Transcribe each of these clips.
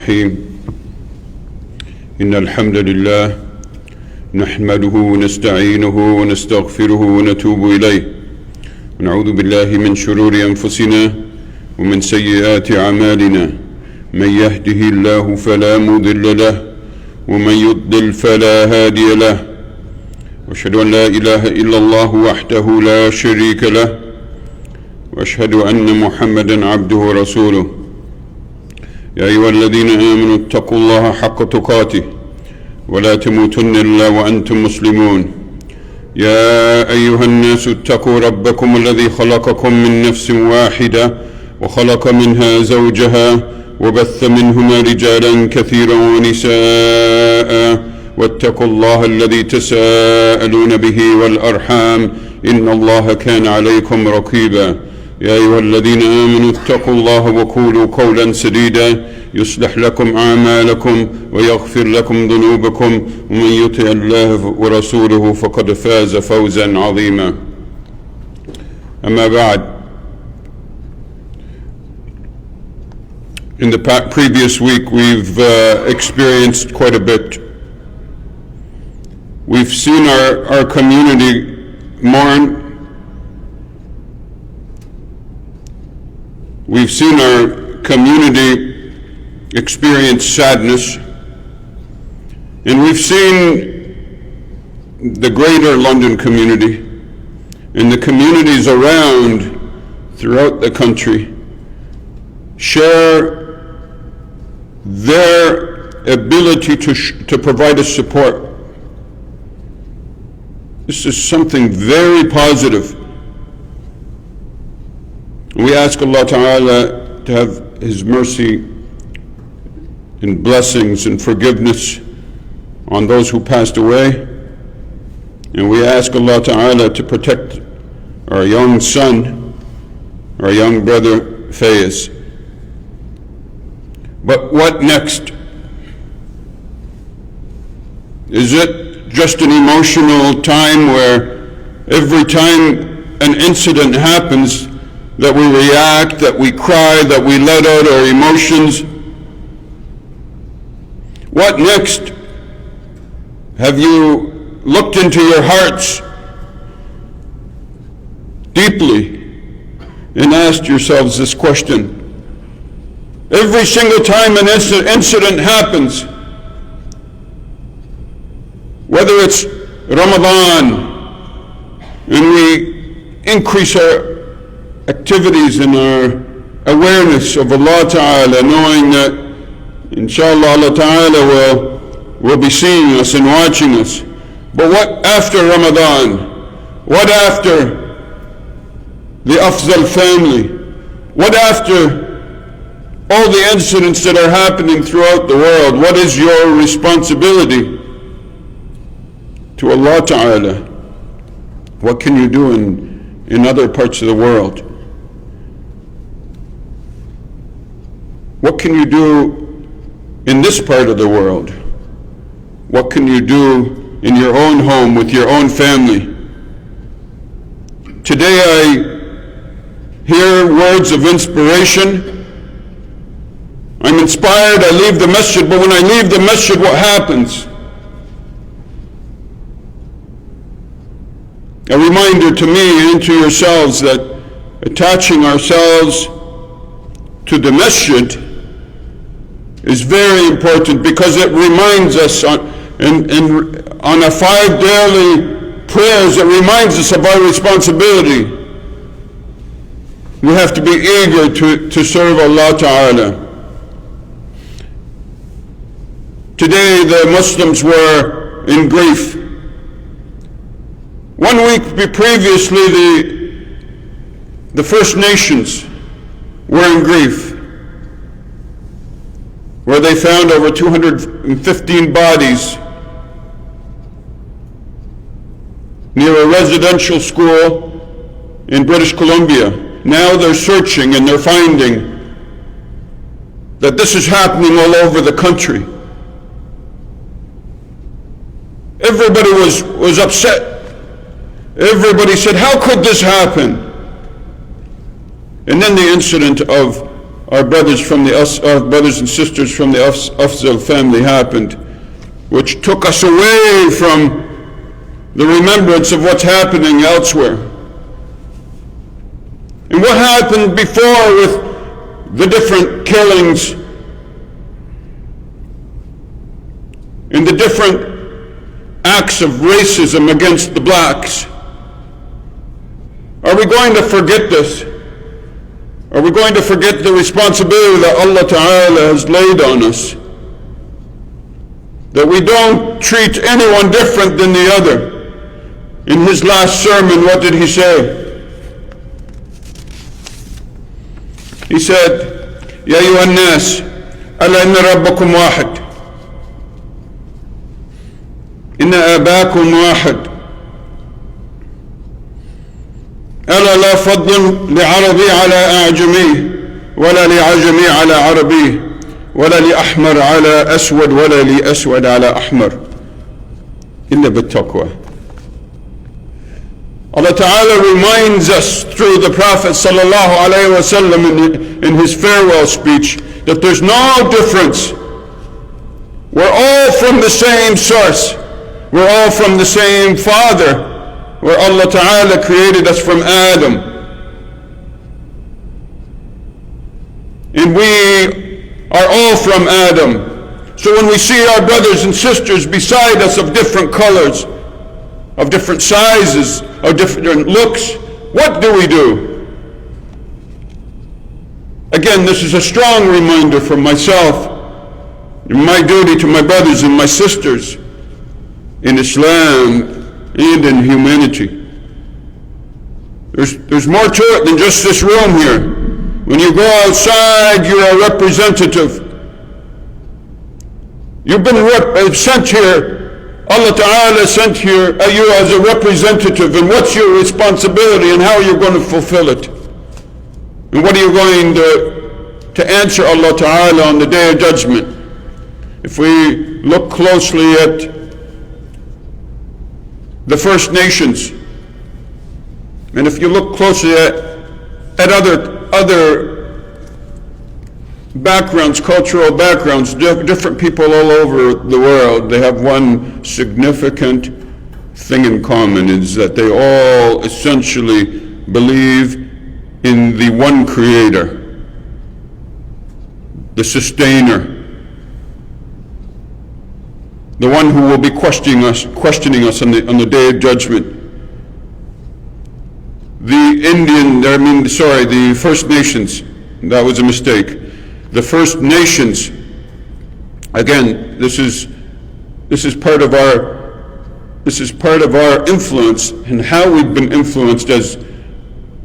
الرحيم إن الحمد لله نحمده ونستعينه ونستغفره ونتوب إليه ونعوذ بالله من شرور أنفسنا ومن سيئات أعمالنا من يهده الله فلا مضل له ومن يضلل فلا هادي له وأشهد أن لا إله إلا الله وحده لا شريك له وأشهد أن محمدا عبده ورسوله يا أيها الذين آمنوا اتقوا الله حق تقاته ولا تموتن إلا وأنتم مسلمون يا أيها الناس اتقوا ربكم الذي خلقكم من نفس واحدة وخلق منها زوجها وبث منهما رجالا كثيرا ونساء واتقوا الله الذي تساءلون به والأرحام إن الله كان عليكم رقيبا يا أيها الذين آمنوا اتقوا الله وقولوا قولا سديدا يصلح لكم أعمالكم ويغفر لكم ذنوبكم ومن يطع الله ورسوله فقد فاز فوزا عظيما أما بعد. In the previous week we've experienced quite a bit. We've seen our community mourn. We've seen our community experience sadness, and we've seen the greater London community and the communities around throughout the country share their ability to provide us support. This is something very positive. We ask Allah Ta'ala to have His mercy and blessings and forgiveness on those who passed away. And we ask Allah Ta'ala to protect our young son, our young brother Fayez. But what next? Is it just an emotional time where every time an incident happens that we react, that we cry, that we let out our emotions? What next? Have you looked into your hearts deeply and asked yourselves this question? Every single time an incident happens, whether it's Ramadan and we increase our activities and our awareness of Allah Ta'ala, knowing that inshallah Allah Ta'ala will be seeing us and watching us. But what after Ramadan? What after the Afzal family? What after all the incidents that are happening throughout the world? What is your responsibility to Allah Ta'ala? What can you do in other parts of the world? What can you do in this part of the world? What can you do in your own home with your own family? Today I hear words of inspiration. I'm inspired, I leave the masjid, but when I leave the masjid, what happens? A reminder to me and to yourselves that attaching ourselves to the masjid is very important, because it reminds us on our 5 daily prayers, it reminds us of our responsibility. We have to be eager to serve Allah Ta'ala. Today the Muslims were in grief. 1 week previously the First Nations were in grief, where they found over 215 bodies near a residential school in British Columbia. Now they're searching and they're finding that this is happening all over the country. Everybody was upset. Everybody said, how could this happen? And then the incident of our brothers and sisters from the Afzal family happened, which took us away from the remembrance of what's happening elsewhere. And what happened before with the different killings and the different acts of racism against the blacks? Are we going to forget this? Are we going to forget the responsibility that Allah Ta'ala has laid on us? That we don't treat anyone different than the other. In his last sermon, what did he say? He said, Ya ayyuhan nas, ala inna rabbakum wahid. Inna abakum wahid. ألا لا فضل لعربي على أعجمي ولا لعجمي على عربي ولا لأحمر على أسود ولا لأسود على أحمر إلا بالتقوى. Allah Ta'ala reminds us through the Prophet sallallahu alaihi wasallam in his farewell speech that there's no difference. We're all from the same source. We're all from the same Father, where Allah Ta'ala created us from Adam. And we are all from Adam. So when we see our brothers and sisters beside us of different colors, of different sizes, of different looks, what do we do? Again, this is a strong reminder for myself, and my duty to my brothers and my sisters in Islam and in humanity. There's more to it than just this room here. When you go outside, you're a representative. You've been sent here. Allah Ta'ala sent here you as a representative, and what's your responsibility and how are you going to fulfill it? And what are you going to answer Allah Ta'ala on the Day of Judgment? If we look closely at the First Nations, and if you look closely at other backgrounds, cultural backgrounds, different people all over the world, they have one significant thing in common, is that they all essentially believe in the one Creator, the Sustainer, the one who will be questioning us on the Day of Judgment. The First Nations, that was a mistake. The First Nations, again, this is part of our influence and how we've been influenced as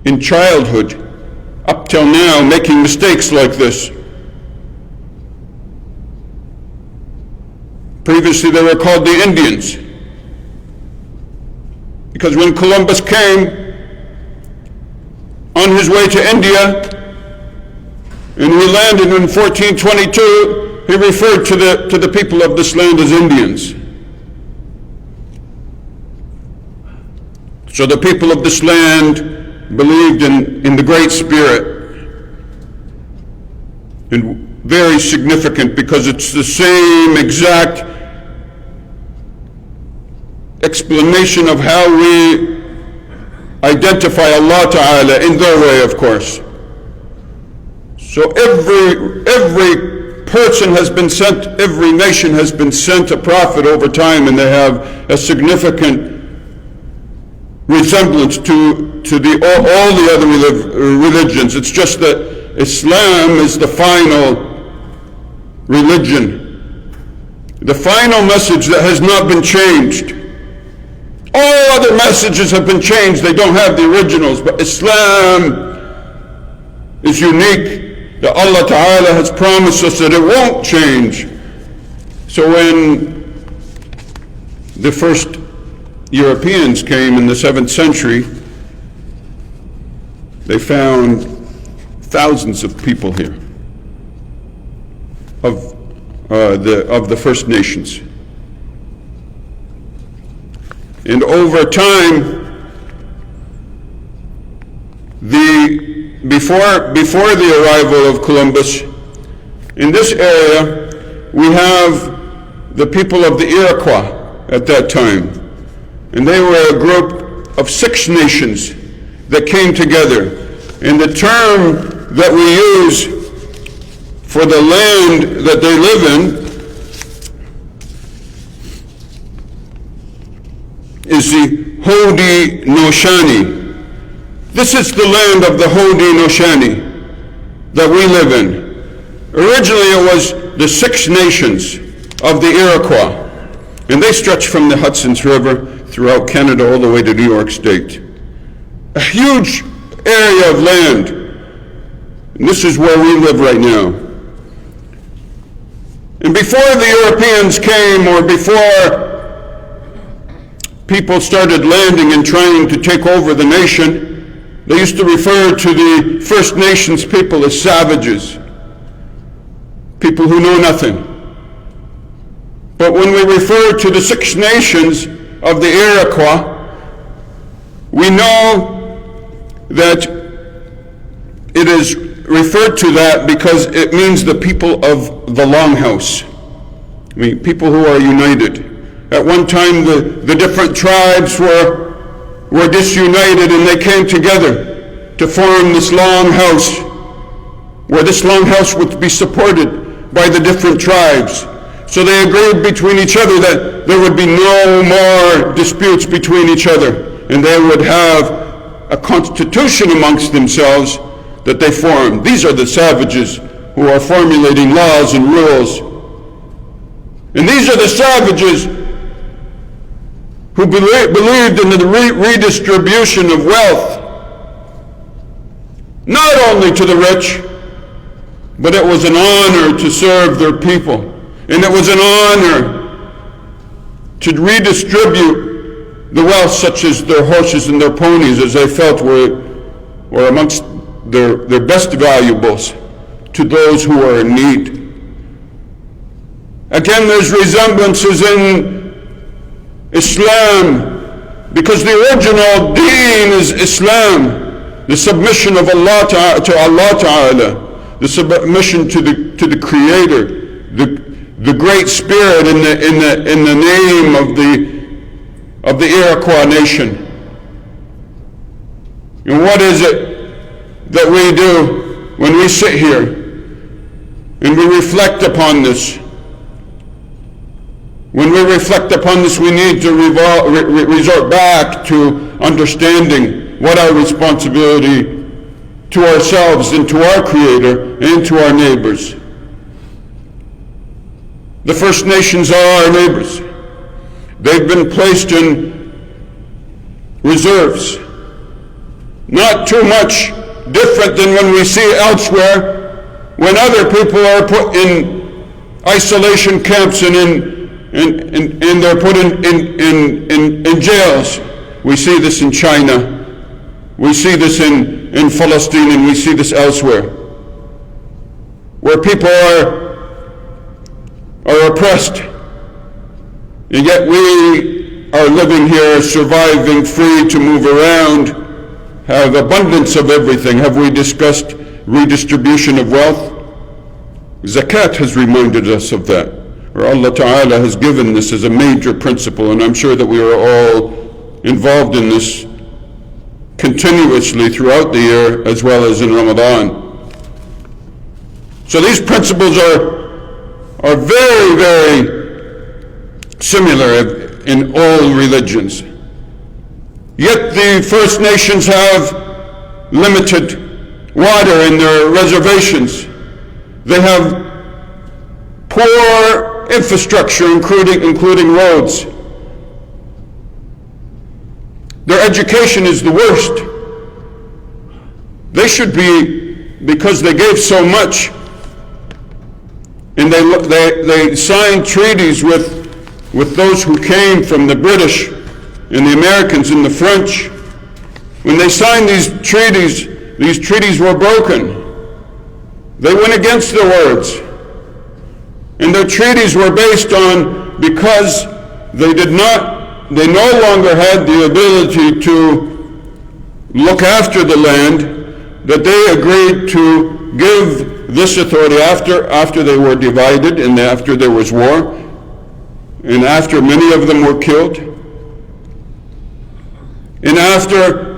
in childhood up till now, making mistakes like this. Previously they were called the Indians, because when Columbus came on his way to India and he landed in 1422, he referred to the people of this land as Indians. So the people of this land believed in the Great Spirit, and very significant because it's the same exact explanation of how we identify Allah Ta'ala in their way, of course. So every person has been sent, every nation has been sent a prophet over time, and they have a significant resemblance to all the other religions. It's just that Islam is the final religion, the final message that has not been changed. All other messages have been changed, they don't have the originals, but Islam is unique, that Allah Ta'ala has promised us that it won't change. So when the first Europeans came in the 7th century, they found thousands of people here of the First Nations. And over time, the before the arrival of Columbus, in this area, we have the people of the Iroquois at that time. And they were a group of 6 nations that came together. And the term that we use for the land that they live in is the Haudenosaunee. This is the land of the Haudenosaunee that we live in. Originally it was the 6 nations of the Iroquois, and they stretch from the Hudson's River throughout Canada all the way to New York State. A huge area of land, and this is where we live right now. And before the Europeans came, or before people started landing and trying to take over the nation, they used to refer to the First Nations people as savages, people who know nothing. But when we refer to the 6 nations of the Iroquois, we know that it is referred to that because it means the people of the Longhouse. I mean, people who are united. At one time, the different tribes were disunited, and they came together to form this Longhouse, where this Longhouse would be supported by the different tribes. So they agreed between each other that there would be no more disputes between each other, and they would have a constitution amongst themselves that they formed. These are the savages who are formulating laws and rules. And these are the savages who believed in the redistribution of wealth, not only to the rich, but it was an honor to serve their people. And it was an honor to redistribute the wealth, such as their horses and their ponies, as they felt were amongst their best valuables, to those who are in need. Again, there's resemblances in Islam, because the original deen is Islam, the submission of Allah to Allah Ta'ala, the submission to the Creator, the Great Spirit in the name of the Iroquois nation. And what is it that we do when we sit here and we reflect upon this? When we reflect upon this, we need to resort back to understanding what our responsibility to ourselves and to our Creator and to our neighbors. The First Nations are our neighbors. They've been placed in reserves. Not too much different than when we see elsewhere when other people are put in isolation camps and they're put in jails. We see this in China. We see this in Palestine, and we see this elsewhere, where people are oppressed, and yet we are living here, surviving, free to move around, have abundance of everything. Have we discussed redistribution of wealth? Zakat has reminded us of that, or Allah Ta'ala has given this as a major principle, and I'm sure that we are all involved in this continuously throughout the year, as well as in Ramadan. So these principles are very, very similar in all religions. Yet the First Nations have limited water in their reservations. They have poor infrastructure, including roads. Their education is the worst. They should be, because they gave so much, and they signed treaties with those who came from the British and the Americans and the French. When they signed these treaties were broken. They went against their words. And their treaties were based on, because they no longer had the ability to look after the land, that they agreed to give this authority after they were divided and after there was war and after many of them were killed and after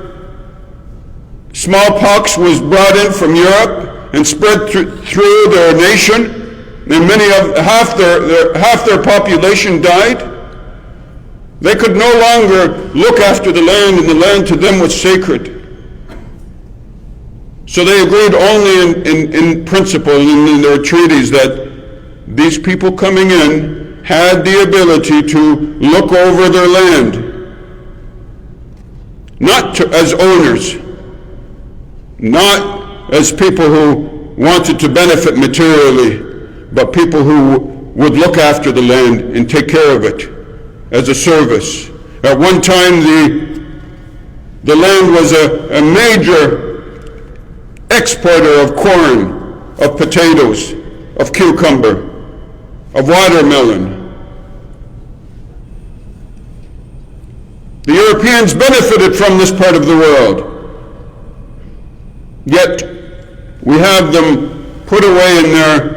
smallpox was brought in from Europe and spread through their nation, and half their population died. They could no longer look after the land, and the land to them was sacred. So they agreed only in principle and in their treaties that these people coming in had the ability to look over their land, not as owners, not as people who wanted to benefit materially, but people who would look after the land and take care of it as a service. At one time, the land was a major exporter of corn, of potatoes, of cucumber, of watermelon. The Europeans benefited from this part of the world. Yet, we have them put away in their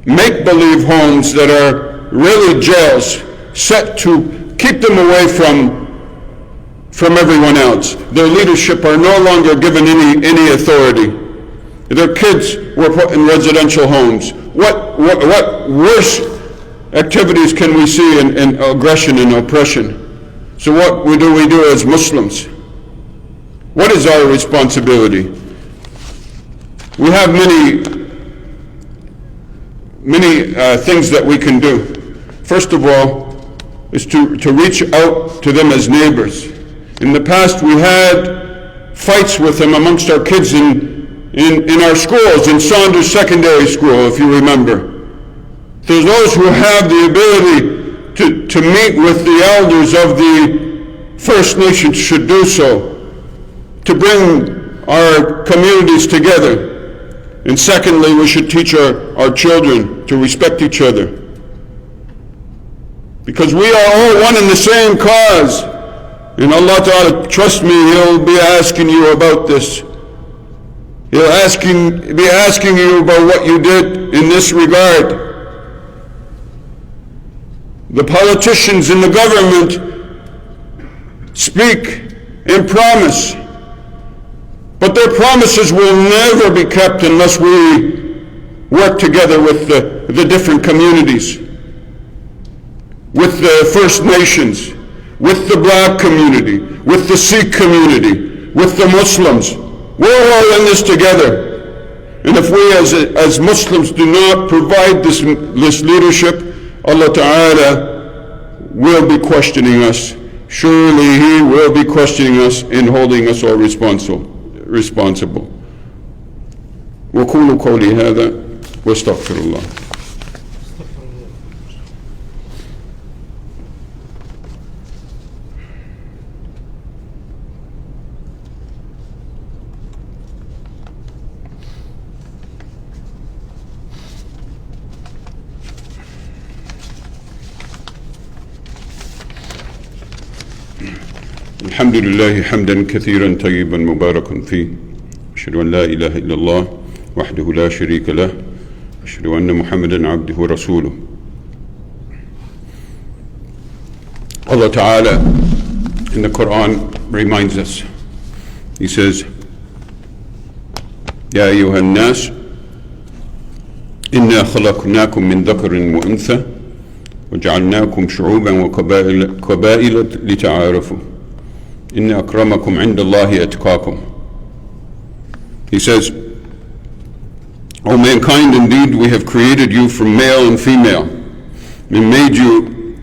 make-believe homes that are really jails, set to keep them away from everyone else. Their leadership are no longer given any authority. Their kids were put in residential homes. What worse activities can we see in aggression and oppression? So what do we do as Muslims? What is our responsibility? We have many things that we can do. First of all, is to reach out to them as neighbors. In the past, we had fights with them amongst our kids in our schools, in Saunders Secondary School, if you remember. There's those who have the ability to meet with the elders of the First Nations should do so, to bring our communities together. And secondly, we should teach our children to respect each other. Because we are all one in the same cause. And Allah Ta'ala, trust me, He'll be asking you about this. He'll be asking you about what you did in this regard. The politicians in the government speak and promise, but their promises will never be kept unless we work together with the different communities, with the First Nations, with the black community, with the Sikh community, with the Muslims. We're all in this together. And if we as Muslims do not provide this leadership, Allah Ta'ala will be questioning us. Surely He will be questioning us and holding us all responsible. وقولوا قولي هذا واستغفر الله. الحمد لله حمدا كثيرا طيبا مباركا فيه أشهد أن لا إله إلا الله وحده لا شريك له أشهد أن محمدا عبده ورسوله. Allah Ta'ala in the Quran reminds us. He says, يا أيها الناس إنا خلقناكم من ذكر وأنثى وجعلناكم شعوبا وقبائل لتعارفوا إن أكرمكم عند الله أتقاكم. He says, O mankind, indeed we have created you from male and female and made you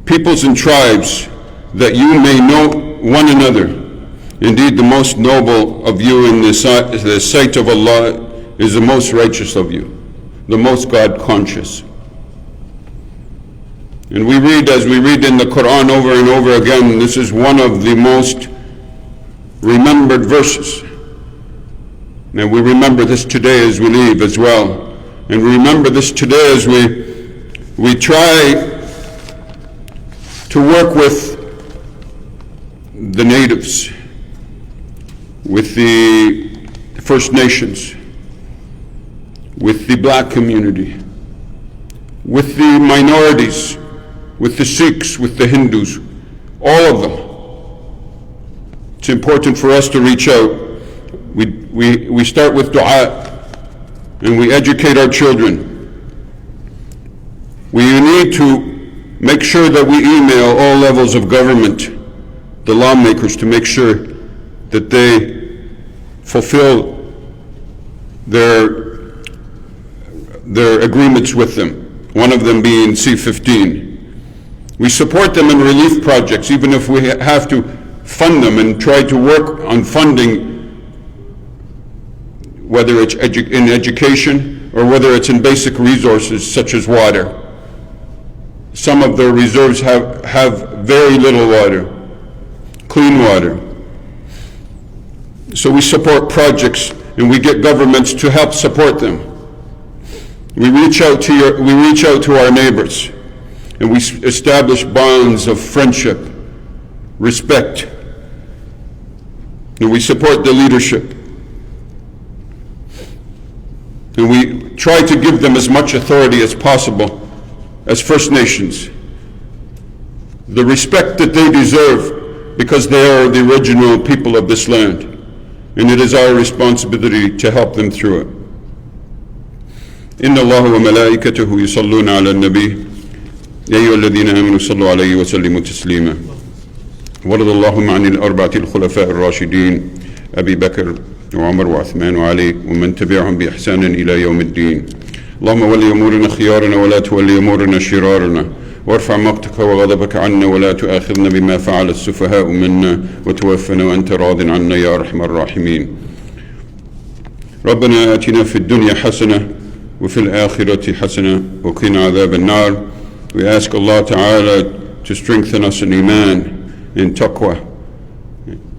peoples and tribes that you may know one another. Indeed, the most noble of you in the sight of Allah is the most righteous of you, the most God-conscious. And as we read in the Quran over and over again, this is one of the most remembered verses. And we remember this today as we leave as well. And we remember this today as we try to work with the natives, with the First Nations, with the black community, with the minorities, with the Sikhs, with the Hindus, all of them. It's important for us to reach out. We start with dua and we educate our children. We need to make sure that we email all levels of government, the lawmakers, to make sure that they fulfill their agreements with them, one of them being C-15. We support them in relief projects, even if we have to fund them and try to work on funding, whether it's in education or whether it's in basic resources such as water. Some of their reserves have very little water, clean water. So we support projects and we get governments to help support them. We reach out to our neighbors and we establish bonds of friendship, respect, and we support the leadership. And we try to give them as much authority as possible as First Nations, the respect that they deserve because they are the original people of this land, and it is our responsibility to help them through it. إن الله وملائكته يصلون على النبي يا أيها الذين آمنوا صلوا عليه وسلموا تسليما. ورضي اللهم عن الأربعة الخلفاء الراشدين أبي بكر وعمر وعثمان وعلي ومن تبعهم بإحسان إلى يوم الدين. اللهم ولي أمورنا خيارنا ولا تولي أمورنا شرارنا، وارفع مقتك وغضبك عنا ولا تؤاخذنا بما فعل السفهاء منا، وتوفنا وأنت راض عنا يا أرحم الراحمين. ربنا آتنا في الدنيا حسنة وفي الآخرة حسنة وقنا عذاب النار. We ask Allah Ta'ala to strengthen us in Iman, in Taqwa.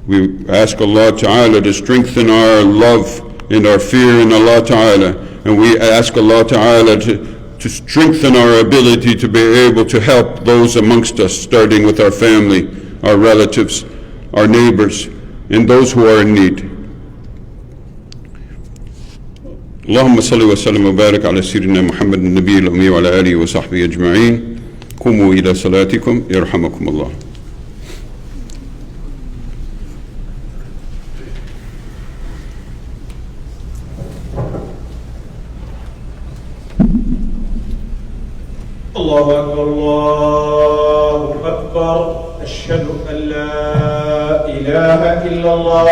We ask Allah Ta'ala to strengthen our love and our fear in Allah Ta'ala. And we ask Allah Ta'ala to strengthen our ability to be able to help those amongst us, starting with our family, our relatives, our neighbors, and those who are in need. اللهم صل وسلم وبارك على سيدنا محمد النبي الأمي وعلى آله وصحبه أجمعين. قوموا إلى صلاتكم يرحمكم الله. الله أكبر الله أكبر أشهد أن لا إله إلا الله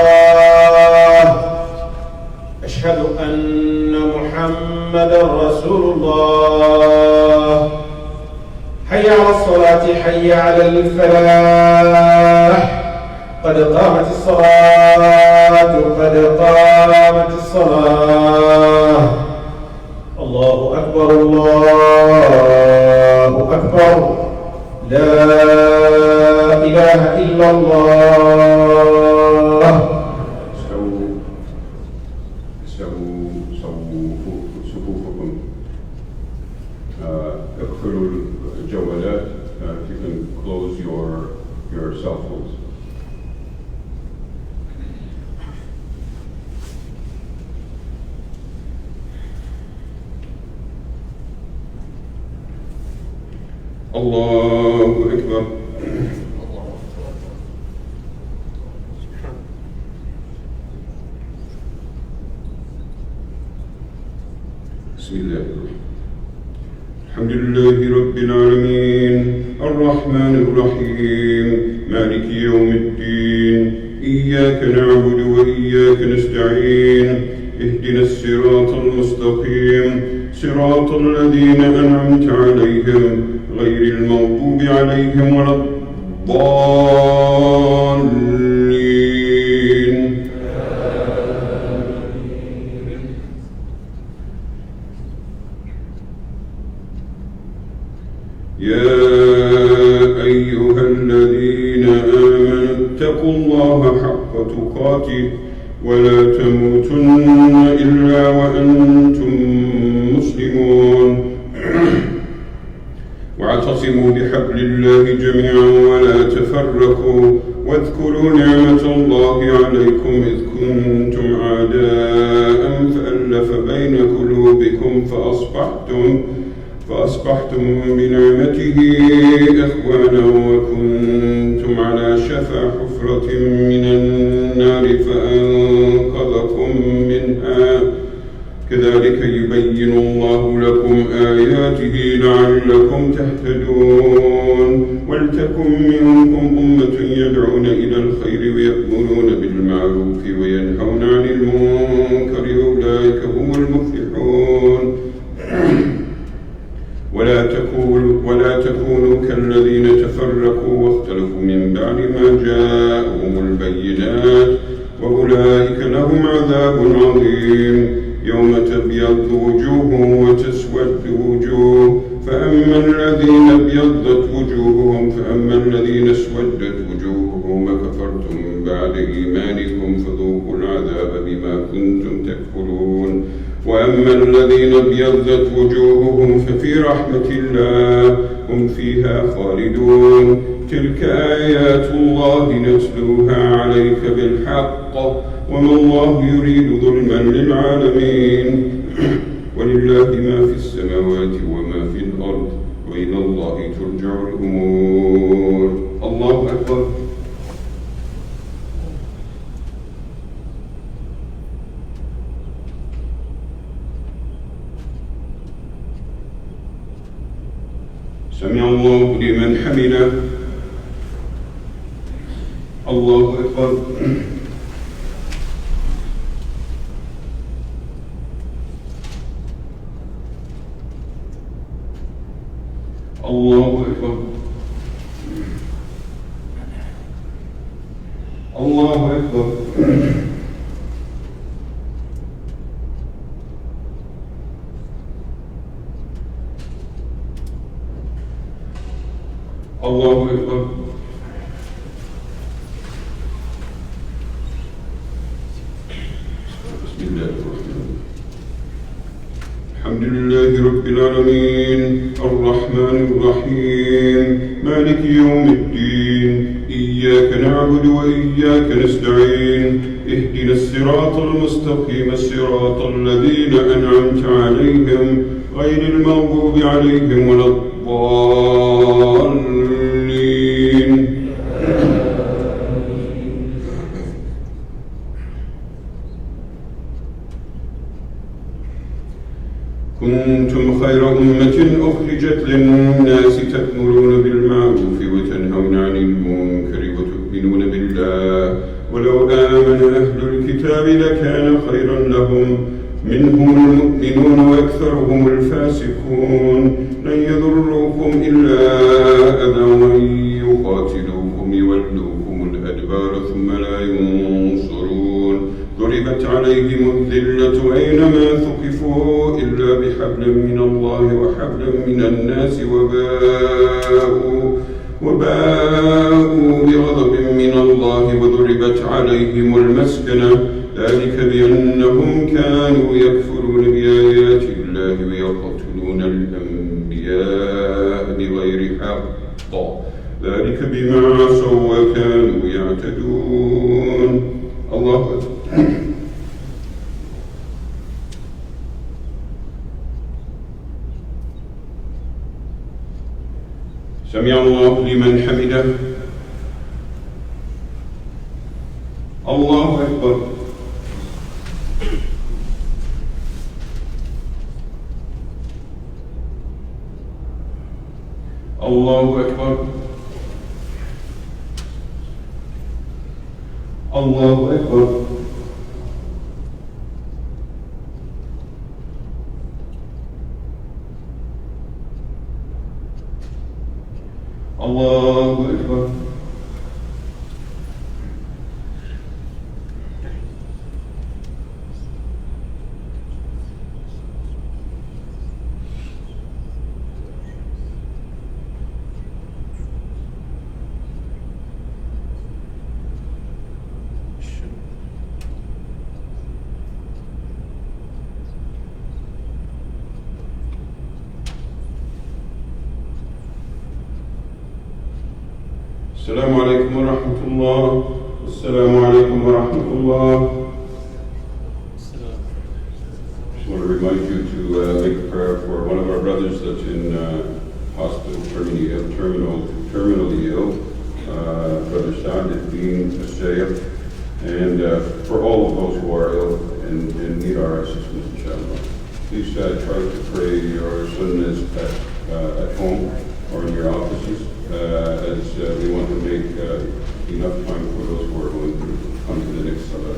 أشهد أن محمدا رسول الله حي على الصلاة حي على الفلاح قد قامت الصلاة قد قامت الصلاة الله أكبر الله أكبر لا إله إلا الله. صفوفكم اقفلوا الجوالات. If you can close your cell phones. الله أكبر. بسم الله الرحمن الحمد لله رب العالمين الرحمن الرحيم مالك يوم الدين إياك نعبد وإياك نستعين اهدنا الصراط المستقيم صراط الذين أنعمت عليهم غير المغضوب عليهم ولا الضالين. يا أيها الذين آمنوا اتقوا الله حق تقاته ولا تموتن إلا وأنتم مسلمون واعتصموا بحبل الله جميعا ولا تفرقوا واذكروا نعمة الله عليكم إذ كنتم أعداء فألف بين قلوبكم فأصبحتم بنعمته إخوانا وكنتم على شفا حفرة من النار فأنقذكم منها كذلك يبين الله لكم آياته لعلكم تهتدون ولتكن منكم أمة يدعون إلى الخير ويأمرون بالمعروف وينهون عن المنكر أولئك هم المفلحون ولا تكونوا كالذين تفرقوا واختلفوا من بعد ما جاءهم البينات وأولئك لهم عذاب عظيم يوم تبيض وجوه وتسود وجوه فأما الذين اسودت وجوههم وكفرتم بعد إيمانكم فذوقوا العذاب بما كنتم تكفرون وأما الذين ابيضت وجوههم ففي رحمة الله هم فيها خالدون تلك آيات الله نتلوها عليك بالحق وما الله يريد ظلما للعالمين ولله ما في السماوات وما في الأرض وإلى الله ترجع الأمور. الله أكبر. سمع الله لمن حمده. الله أكبر. الله أكبر. الله أكبر. الله أكبر. بسم الله الرحمن الرحيم. الحمد لله رب العالمين الرحمن الرحيم مالك يوم الدين إياك نعبد وإياك نستعين اهدنا الصراط المستقيم صراط الذين أنعمت عليهم غير المغضوب عليهم ولا الضالين. كنتم خير أمة أخرجت للناس تأمرون بالمعروف وتنهون عن المنكر وتؤمنون بالله ولو آمن أهل الكتاب لكان خيرا لهم منهم المؤمنون وأكثرهم الفاسقون لن يضروكم إلا أذى وإن يقاتلوكم يولوكم الأدبار ثم لا ينصرون ضربت عليهم الذلة أينما ثقفوا إلا بحبل من الله وحبل من الناس وباءوا بغضب من الله وضربت عليهم المسكنة ذلك بأنهم كانوا يكفرون بآيات الله ويقتلون الأنبياء بغير حق ذلك بما عصوا وكانوا يعتدون. الله أكبر. سمع الله لمن حمده. الله أكبر. الله أكبر. الله أكبر. الله أكبر. السلام عليكم ورحمة الله. السلام عليكم ورحمة الله. Just want to remind you to make a prayer for one of our brothers that's in hospital, terminally ill. Brother Saad is being assailed, and for all of those who are ill and need our assistance, inshallah. Please try to pray your sunnahs at home or in your offices, as we want to make enough time for those who are going to come to the next salah.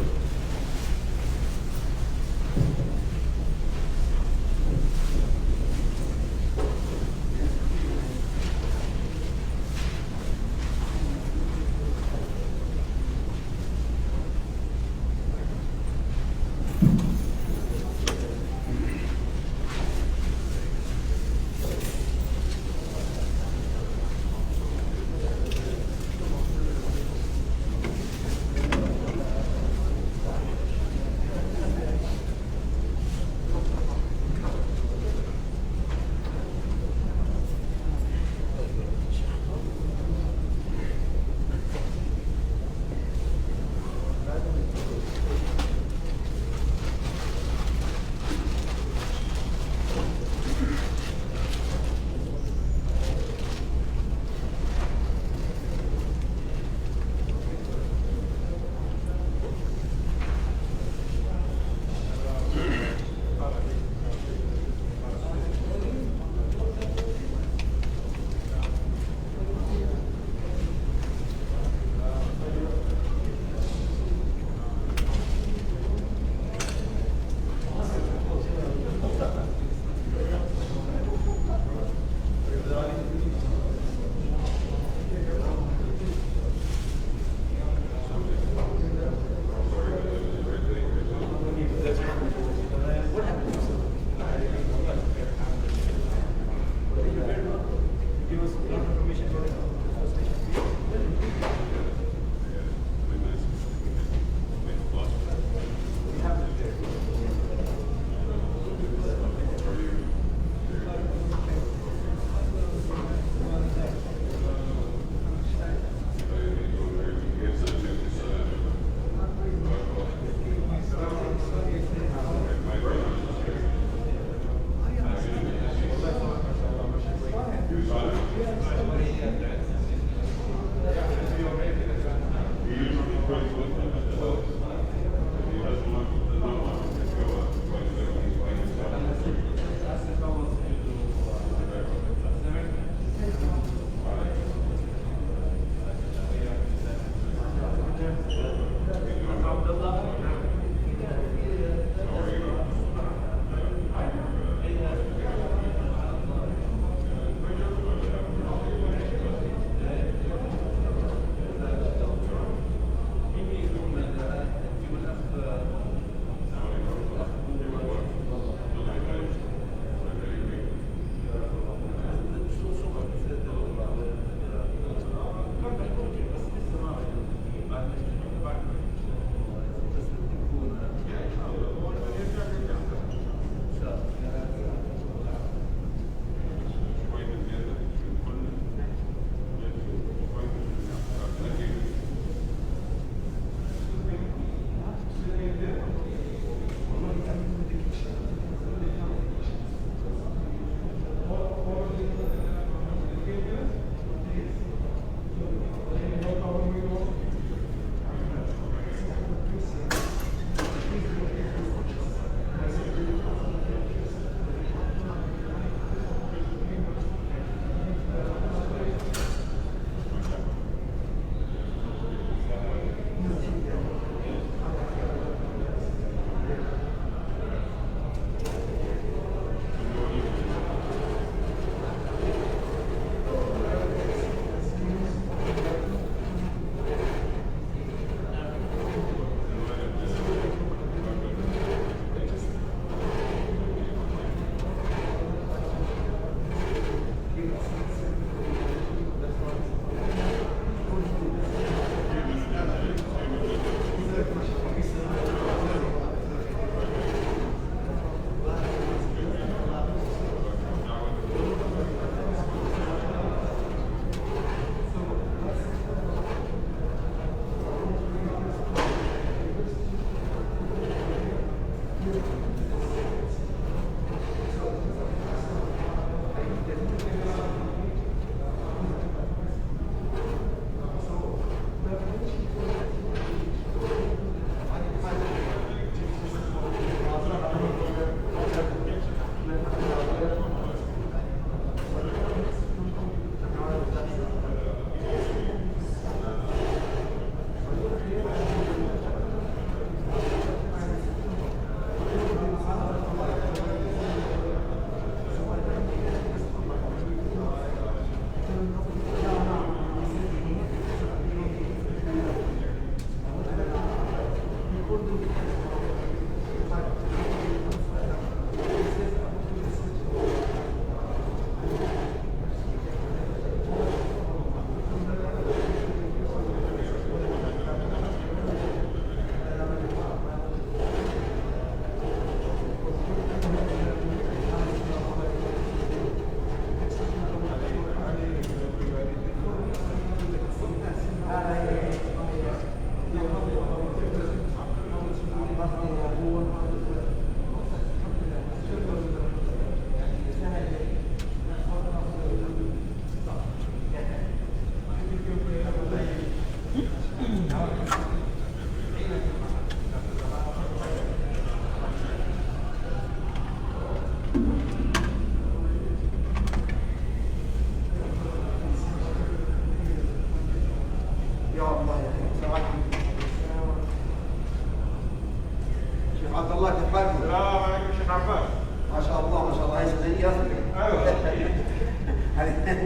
الله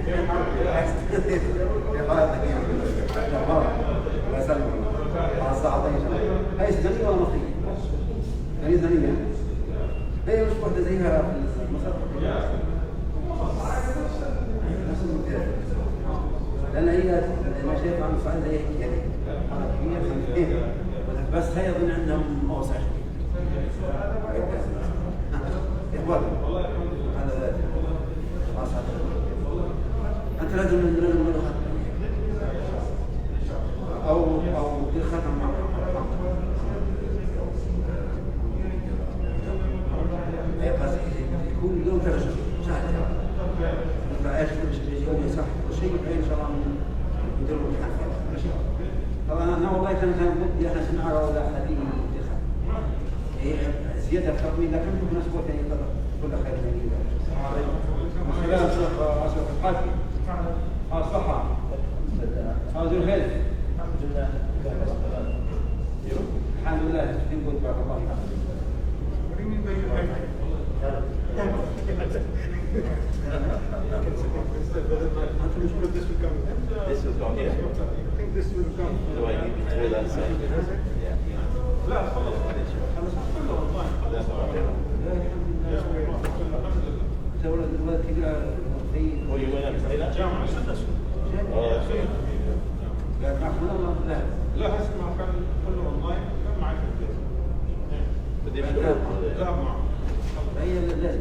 يسلمك. الساعتين ان شاء الله. هي زنيه ولا مصريه؟ هي زنيه. هي مش واحده زيها في مصر. نفس المكان. لان هي انا شايف عن فعل زي يعني كبير بس هي اظن عندهم اوسع هذا انت لازم نلغى او تختم مع بس يكون يوم ثلاث شهر فايش مش صح شيء ان شاء الله نديروا الامتحان ماشي. طبعا انا والله كان ودي احنا سنعرى ولا حديث الانتخاب هي زياده التقويم لكن ممكن اسبوع ثاني كل خير من خلال اشرف الحاكم الصحه هذا الخير الحمد لله نقول بارك الله This will come here. I think this will come. Do I need to do that side? Yeah. لا خلص كله والله. Oh, you went up to say that? جامعة 6 أشهر. لا هسه ما كان كله اونلاين كان معي في البيت. But they should have. لا معه. هي لازم